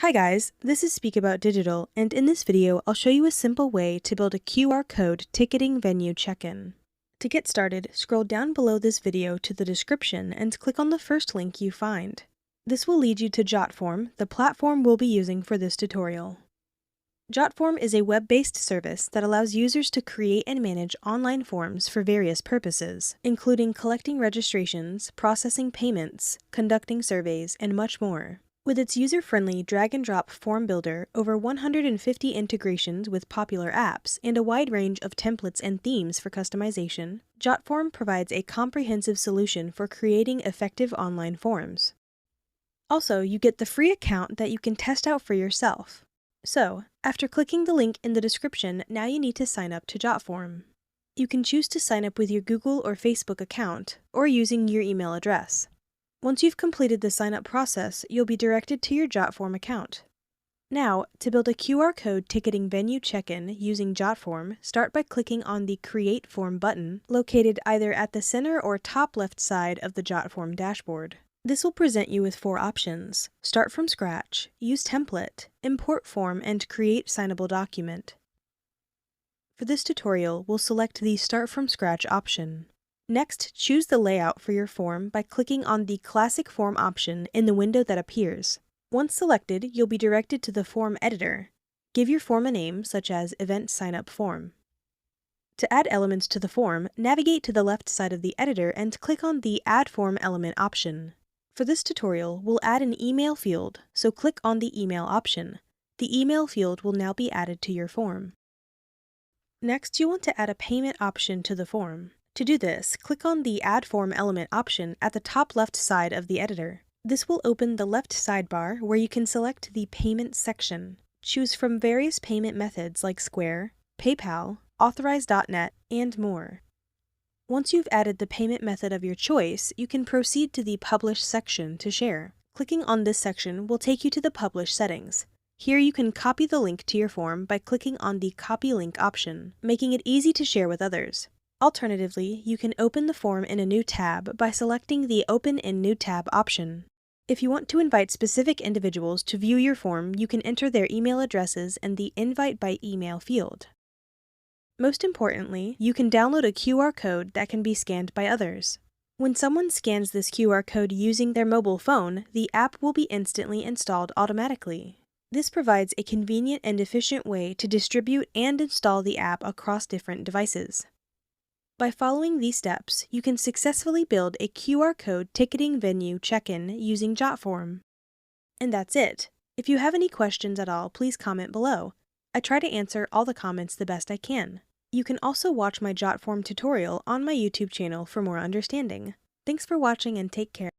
Hi guys, this is Speak About Digital, and in this video I'll show you a simple way to build a QR code ticketing venue check-in. To get started, scroll down below this video to the description and click on the first link you find. This will lead you to JotForm, the platform we'll be using for this tutorial. JotForm is a web-based service that allows users to create and manage online forms for various purposes, including collecting registrations, processing payments, conducting surveys, and much more. With its user-friendly drag-and-drop form builder, over 150 integrations with popular apps, and a wide range of templates and themes for customization, JotForm provides a comprehensive solution for creating effective online forms. Also, you get the free account that you can test out for yourself. So, after clicking the link in the description, now you need to sign up to JotForm. You can choose to sign up with your Google or Facebook account, or using your email address. Once you've completed the sign-up process, you'll be directed to your JotForm account. Now, to build a QR code ticketing venue check-in using JotForm, start by clicking on the Create Form button, located either at the center or top left side of the JotForm dashboard. This will present you with 4 options: Start from scratch, Use template, Import form, and Create signable document. For this tutorial, we'll select the Start from scratch option. Next, choose the layout for your form by clicking on the Classic Form option in the window that appears. Once selected, you'll be directed to the form editor. Give your form a name, such as Event Sign-up Form. To add elements to the form, navigate to the left side of the editor and click on the Add Form Element option. For this tutorial, we'll add an email field, so click on the Email option. The email field will now be added to your form. Next, you want to add a payment option to the form. To do this, click on the Add Form Element option at the top left side of the editor. This will open the left sidebar where you can select the Payment section. Choose from various payment methods like Square, PayPal, Authorize.net, and more. Once you've added the payment method of your choice, you can proceed to the Publish section to share. Clicking on this section will take you to the Publish settings. Here you can copy the link to your form by clicking on the Copy Link option, making it easy to share with others. Alternatively, you can open the form in a new tab by selecting the Open in New Tab option. If you want to invite specific individuals to view your form, you can enter their email addresses in the Invite by Email field. Most importantly, you can download a QR code that can be scanned by others. When someone scans this QR code using their mobile phone, the app will be instantly installed automatically. This provides a convenient and efficient way to distribute and install the app across different devices. By following these steps, you can successfully build a QR code ticketing venue check-in using JotForm. And that's it. If you have any questions at all, please comment below. I try to answer all the comments the best I can. You can also watch my JotForm tutorial on my YouTube channel for more understanding. Thanks for watching and take care.